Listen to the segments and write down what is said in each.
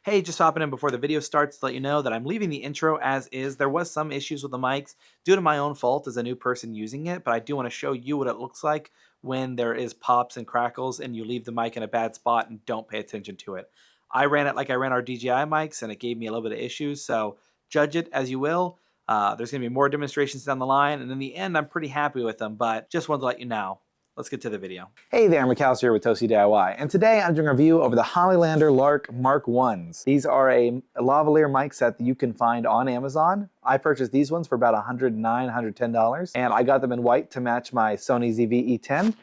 Hey, just hopping in before the video starts to let you know that I'm leaving the intro as is. There was some issues with the mics due to my own fault as a new person using it, but I do want to show you what it looks like when there is pops and crackles and you leave the mic in a bad spot and don't pay attention to it. I ran it like I ran our DJI mics and it gave me a little bit of issues, so judge it as you will. There's going to be more demonstrations down the line, and in the end, I'm pretty happy with them, but just wanted to let you know. Let's get to the video. Hey there, Mk1 here with Toasty DIY, and today I'm doing a review over the Hollylander Lark Mk1s. These are a lavalier mic set that you can find on Amazon. I purchased these ones for about $109, $110, and I got them in white to match my Sony ZV-E10,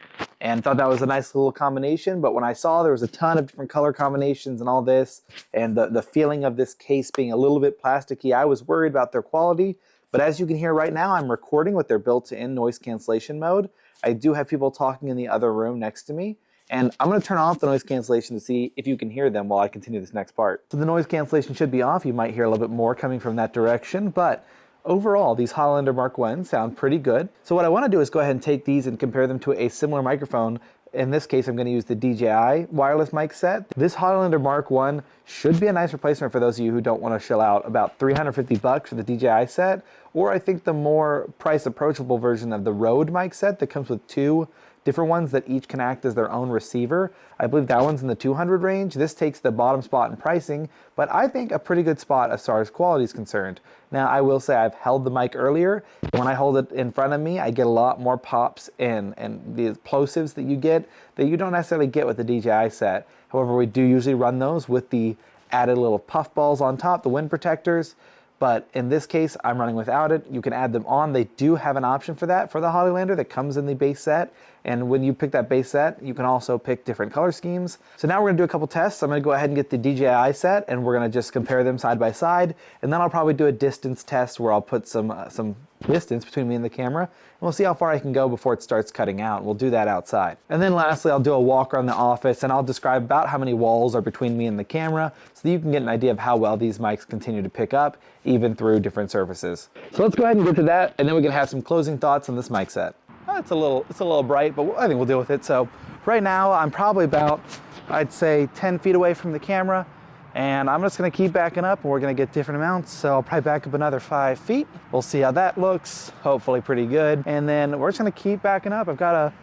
and thought that was a nice little combination, but when I saw there was a ton of different color combinations and all this, and the feeling of this case being a little bit plasticky, I was worried about their quality. But as you can hear right now, I'm recording with their built-in noise cancellation mode. I do have people talking in the other room next to me, and I'm going to turn off the noise cancellation to see if you can hear them while I continue this next part. So the noise cancellation should be off. You might hear a little bit more coming from that direction, but overall, these Hollylander Mk1 sound pretty good. So what I want to do is go ahead and take these and compare them to a similar microphone. In this case, I'm going to use the DJI wireless mic set. This Hollylander Mk1 should be a nice replacement for those of you who don't want to shell out about $350 for the DJI set, or I think the more price approachable version of the Rode mic set that comes with two different ones that each can act as their own receiver. I believe that one's in the 200 range. This takes the bottom spot in pricing, but I think a pretty good spot as far as quality is concerned. Now, I will say I've held the mic earlier. When I hold it in front of me, I get a lot more pops and the plosives that you get that you don't necessarily get with the DJI set. However, we do usually run those with the added little puff balls on top, the wind protectors. But in this case, I'm running without it. You can add them on. They do have an option for that for the Hollylander that comes in the base set. And when you pick that base set, you can also pick different color schemes. So now we're gonna do a couple tests. I'm gonna go ahead and get the DJI set and we're gonna just compare them side by side. And then I'll probably do a distance test where I'll put some distance between me and the camera. And we'll see how far I can go before it starts cutting out. We'll do that outside. And then lastly, I'll do a walk around the office and I'll describe about how many walls are between me and the camera so that you can get an idea of how well these mics continue to pick up even through different surfaces. So let's go ahead and get to that and then we can have some closing thoughts on this mic set. It's a little bright, but I think we'll deal with it. So right now I'm probably about, I'd say 10 feet away from the camera, and I'm just gonna keep backing up and we're gonna get different amounts. So I'll probably back up another 5 feet. We'll see how that looks, hopefully pretty good. And then we're just gonna keep backing up. I've got a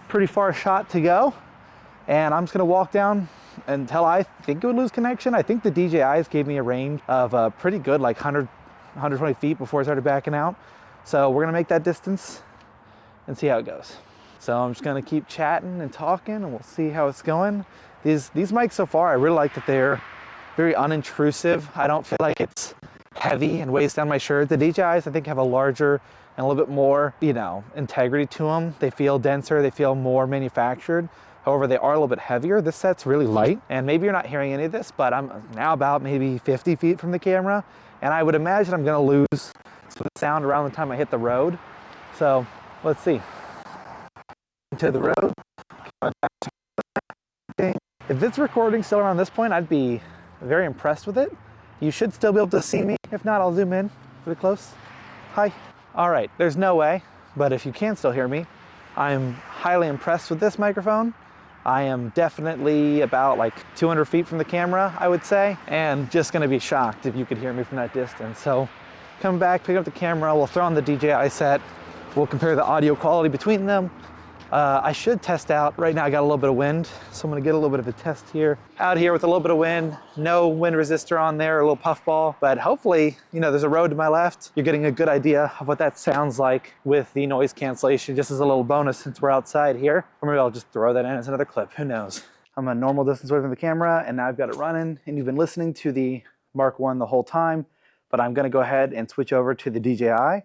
pretty far shot to go and I'm just gonna walk down until I think it would lose connection. I think the DJIs gave me a range of pretty good, like 100, 120 feet before I started backing out. So we're gonna make that distance and see how it goes. So I'm just gonna keep chatting and talking and we'll see how it's going. These mics so far, I really like that they're very unintrusive. I don't feel like it's heavy and weighs down my shirt. The DJIs, I think, have a larger and a little bit more, integrity to them. They feel denser, they feel more manufactured. However, they are a little bit heavier. This set's really light, and maybe you're not hearing any of this, but I'm now about maybe 50 feet from the camera, and I would imagine I'm gonna lose some sound around the time I hit the road. So let's see. To the road. If this recording's still around this point, I'd be very impressed with it. You should still be able to see me. If not, I'll zoom in pretty close. Hi. All right, there's no way, but if you can still hear me, I'm highly impressed with this microphone. I am definitely about like 200 feet from the camera, I would say, and just gonna be shocked if you could hear me from that distance. So come back, pick up the camera, we'll throw on the DJI set, we'll compare the audio quality between them. I should test out, right now I got a little bit of wind, so I'm gonna get a little bit of a test here. Out here with a little bit of wind, no wind resistor on there, a little puff ball, but hopefully, there's a road to my left. You're getting a good idea of what that sounds like with the noise cancellation, just as a little bonus since we're outside here. Or maybe I'll just throw that in as another clip, who knows. I'm a normal distance away from the camera and now I've got it running and you've been listening to the Mk1 the whole time, but I'm gonna go ahead and switch over to the DJI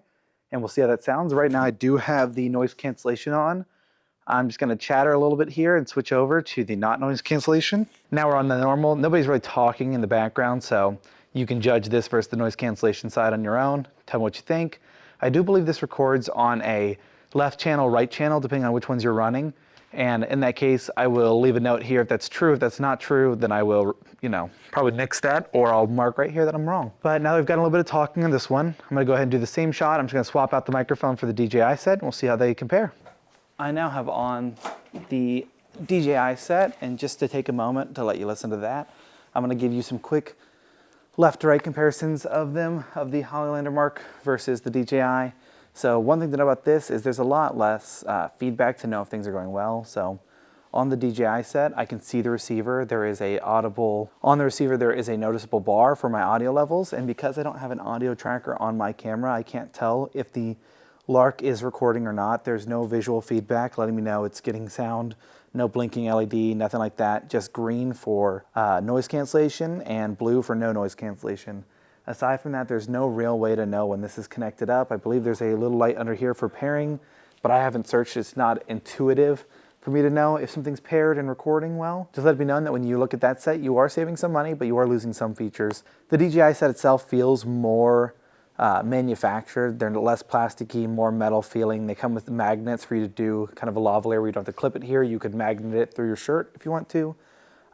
and we'll see how that sounds. Right now I do have the noise cancellation on. I'm just gonna chatter a little bit here and switch over to the not noise cancellation. Now we're on the normal. Nobody's really talking in the background, so you can judge this versus the noise cancellation side on your own. Tell me what you think. I do believe this records on a left channel, right channel, depending on which ones you're running. And in that case, I will leave a note here if that's true. If that's not true, then I will, probably nix that, or I'll mark right here that I'm wrong. But now we've got a little bit of talking on this one. I'm gonna go ahead and do the same shot. I'm just gonna swap out the microphone for the DJI set, and we'll see how they compare. I now have on the DJI set, and just to take a moment to let you listen to that, I'm going to give you some quick left to right comparisons of them, of the Hollylander Mark versus the DJI. So one thing to know about this is there's a lot less feedback to know if things are going well. So on the DJI set, I can see the receiver. There is a audible, on the receiver there is a noticeable bar for my audio levels, and because I don't have an audio tracker on my camera, I can't tell if the Lark is recording or not. There's no visual feedback letting me know it's getting sound, no blinking LED, nothing like that. Just green for noise cancellation and blue for no noise cancellation. Aside from that, there's no real way to know when this is connected up. I believe there's a little light under here for pairing, but I haven't searched. It's not intuitive for me to know if something's paired and recording well. Just let it be known that when you look at that set, you are saving some money, but you are losing some features. The DJI set itself feels more manufactured. They're less plasticky, more metal feeling. They come with magnets for you to do kind of a lavalier where you don't have to clip it here. You could magnet it through your shirt if you want to.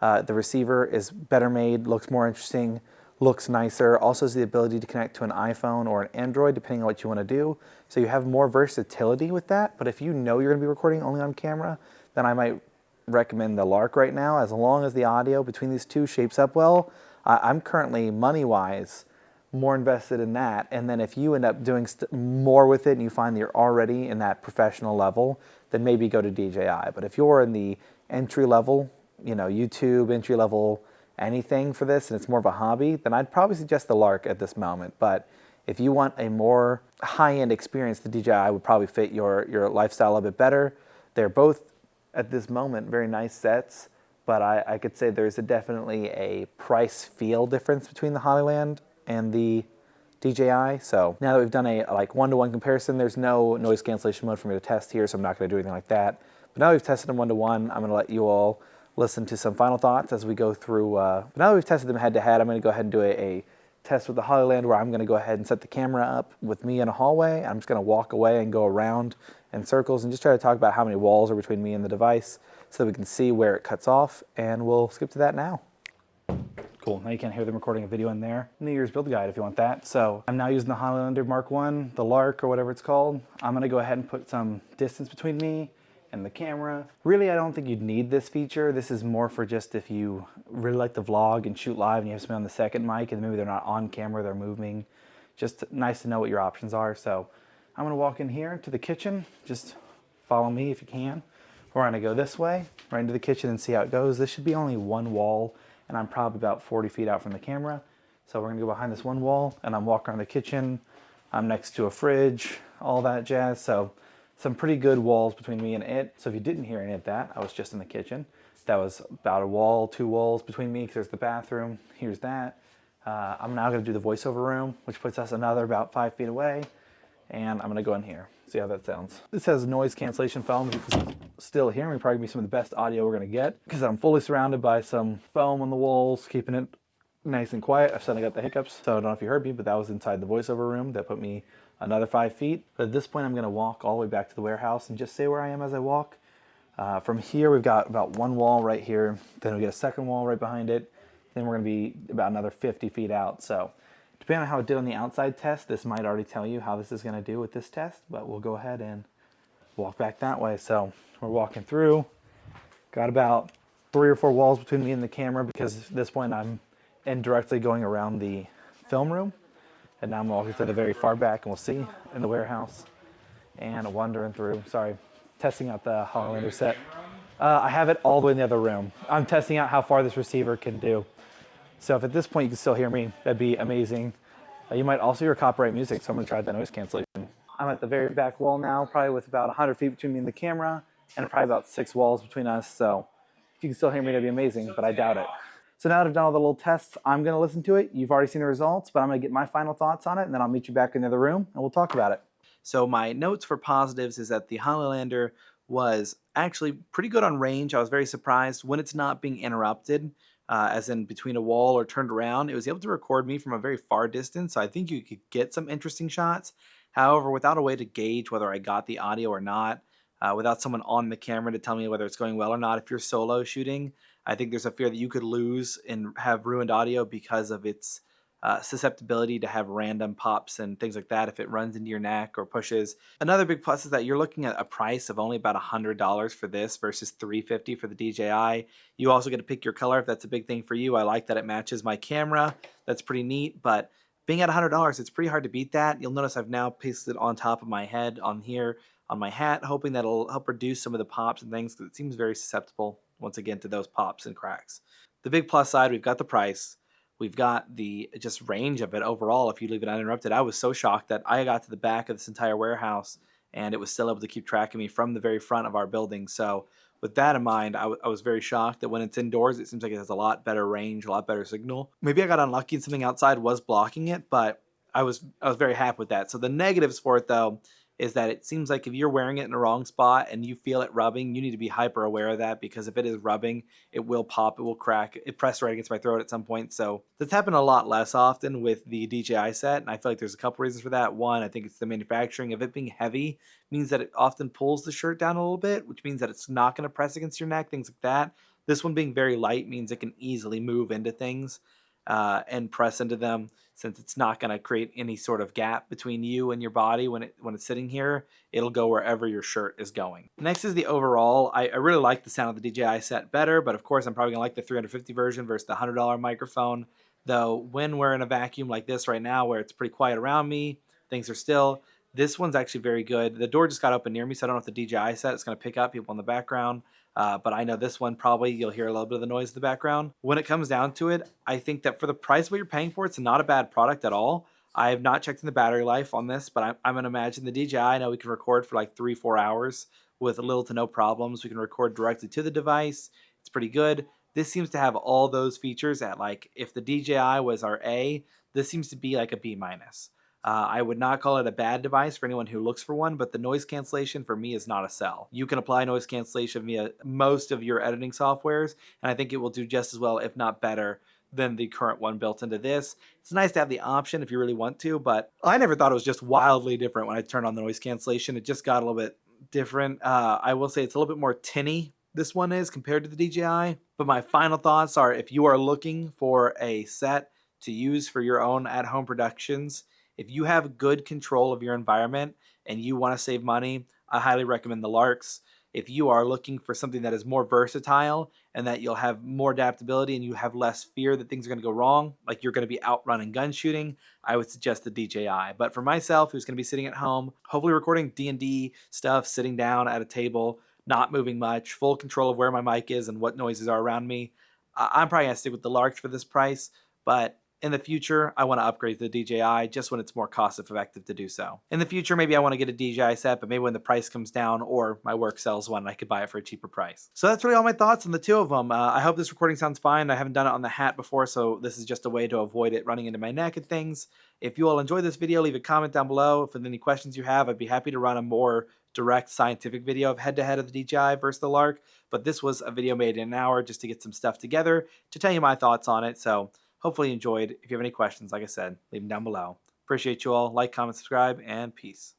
The receiver is better made, looks more interesting, looks nicer. Also has the ability to connect to an iPhone or an Android depending on what you want to do. So you have more versatility with that. But if you know you're going to be recording only on camera, then I might recommend the Lark right now. As long as the audio between these two shapes up well, I'm currently money-wise more invested in that. And then if you end up doing more with it and you find that you're already in that professional level, then maybe go to DJI. But if you're in the entry level, you know, YouTube entry level, anything for this, and it's more of a hobby, then I'd probably suggest the Lark at this moment. But if you want a more high-end experience, the DJI would probably fit your lifestyle a bit better. They're both, at this moment, very nice sets, but I could say there's definitely a price-feel difference between the Hollyland and the DJI. So now that we've done a like one-to-one comparison, there's no noise cancellation mode for me to test here, so I'm not going to do anything like that. But now we've tested them one-to-one, I'm going to let you all listen to some final thoughts as we go through. But now that we've tested them head-to-head, I'm going to go ahead and do a test with the Hollyland where I'm going to go ahead and set the camera up with me in a hallway. I'm just going to walk away and go around in circles and just try to talk about how many walls are between me and the device so that we can see where it cuts off, and we'll skip to that now. Cool, now you can't hear them recording a video in there. New Year's build guide if you want that. So I'm now using the Hollylander Mk1, the Lark or whatever it's called. I'm gonna go ahead and put some distance between me and the camera. Really, I don't think you'd need this feature. This is more for just if you really like to vlog and shoot live and you have somebody on the second mic and maybe they're not on camera, they're moving. Just nice to know what your options are. So I'm gonna walk in here to the kitchen. Just follow me if you can. We're gonna go this way, right into the kitchen and see how it goes. This should be only one wall, and I'm probably about 40 feet out from the camera. So we're gonna go behind this one wall, and I'm walking around the kitchen. I'm next to a fridge, all that jazz. So some pretty good walls between me and it. So if you didn't hear any of that, I was just in the kitchen. That was about a wall, 2 walls between me, because there's the bathroom. Here's that. I'm now gonna do the voiceover room, which puts us another about 5 feet away. And I'm gonna go in here, see how that sounds. This has noise cancellation foam. You can still hear me, probably be some of the best audio we're gonna get because I'm fully surrounded by some foam on the walls, keeping it nice and quiet. I've suddenly got the hiccups, so I don't know if you heard me, but that was inside the voiceover room. That put me another 5 feet. But at this point, I'm gonna walk all the way back to the warehouse and just say where I am as I walk. From here, we've got about one wall right here. Then we get a second wall right behind it. Then we're gonna be about another 50 feet out. So depending on how it did on the outside test, this might already tell you how this is going to do with this test, but we'll go ahead and walk back that way. So we're walking through, got about 3 or 4 walls between me and the camera because at this point I'm indirectly going around the film room. And now I'm walking to the very far back, and we'll see in the warehouse and wandering through, testing out the Hollylander set. I have it all the way in the other room. I'm testing out how far this receiver can do. So if at this point you can still hear me, that'd be amazing. You might also hear copyright music, so I'm gonna try the noise cancellation. I'm at the very back wall now, probably with about 100 feet between me and the camera, and probably about 6 walls between us. So if you can still hear me, that'd be amazing, but I doubt it. So now that I've done all the little tests, I'm gonna listen to it. You've already seen the results, but I'm gonna get my final thoughts on it, and then I'll meet you back in the other room, and we'll talk about it. So my notes for positives is that the Hollylander was actually pretty good on range. I was very surprised when it's not being interrupted, as in between a wall or turned around. It was able to record me from a very far distance, so I think you could get some interesting shots. However, without a way to gauge whether I got the audio or not, without someone on the camera to tell me whether it's going well or not, if you're solo shooting, I think there's a fear that you could lose and have ruined audio because of its susceptibility to have random pops and things like that if it runs into your neck or pushes. Another big plus is that you're looking at a price of only about $100 for this versus $350 for the DJI. You also get to pick your color if that's a big thing for you. I like that it matches my camera. That's pretty neat, but being at $100, it's pretty hard to beat that. You'll notice I've now pasted it on top of my head on here on my hat, hoping that'll help reduce some of the pops and things because it seems very susceptible once again to those pops and cracks. The big plus side, we've got the price. We've got the just range of it overall. If you leave it uninterrupted, I was so shocked that I got to the back of this entire warehouse and it was still able to keep track of me from the very front of our building. So with that in mind, I was very shocked that when it's indoors, it seems like it has a lot better range, a lot better signal. Maybe I got unlucky and something outside was blocking it, but I was very happy with that. So the negatives for it though is that it seems like if you're wearing it in the wrong spot and you feel it rubbing, you need to be hyper aware of that because if it is rubbing, it will pop, it will crack, it pressed right against my throat at some point. So that's happened a lot less often with the DJI set, and I feel like there's a couple reasons for that. One, I think it's the manufacturing of it being heavy means that it often pulls the shirt down a little bit, which means that it's not going to press against your neck, things like that. This one being very light means it can easily move into things and press into them since it's not going to create any sort of gap between you and your body when it's sitting here. It'll go wherever your shirt is going. Next is the overall. I really like the sound of the DJI set better, but of course I'm probably gonna like the 350 version versus the $100 microphone. Though when we're in a vacuum like this right now where it's pretty quiet around me, things are still, this one's actually very good. The door just got open near me, so I don't know if the DJI set is going to pick up people in the background. But I know this one probably you'll hear a little bit of the noise in the background. When it comes down to it, I think that for the price of what you're paying for, it's not a bad product at all. I have not checked in the battery life on this, but I'm going to imagine the DJI, I know we can record for like 3-4 hours with little to no problems. We can record directly to the device. It's pretty good. This seems to have all those features at like, if the DJI was our A, this seems to be like a B minus. I would not call it a bad device for anyone who looks for one, but the noise cancellation for me is not a sell. You can apply noise cancellation via most of your editing softwares, and I think it will do just as well, if not better, than the current one built into this. It's nice to have the option if you really want to, but I never thought it was just wildly different when I turned on the noise cancellation. It just got a little bit different. I will say it's a little bit more tinny, this one is, compared to the DJI. But my final thoughts are, if you are looking for a set to use for your own at-home productions, if you have good control of your environment and you want to save money, I highly recommend the Larks. If you are looking for something that is more versatile and that you'll have more adaptability and you have less fear that things are going to go wrong, like you're going to be out running gun shooting, I would suggest the DJI. But for myself, who's going to be sitting at home, hopefully recording D&D stuff, sitting down at a table, not moving much, full control of where my mic is and what noises are around me, I'm probably going to stick with the Larks for this price. But in the future, I want to upgrade to the DJI just when it's more cost effective to do so. In the future, maybe I want to get a DJI set, but maybe when the price comes down or my work sells one, I could buy it for a cheaper price. So that's really all my thoughts on the two of them. I hope this recording sounds fine. I haven't done it on the hat before, so this is just a way to avoid it running into my neck and things. If you all enjoyed this video, leave a comment down below. If there's any questions you have, I'd be happy to run a more direct scientific video of head-to-head of the DJI versus the Lark. But this was a video made in an hour just to get some stuff together to tell you my thoughts on it. So hopefully you enjoyed. If you have any questions, like I said, leave them down below. Appreciate you all. Like, comment, subscribe, and peace.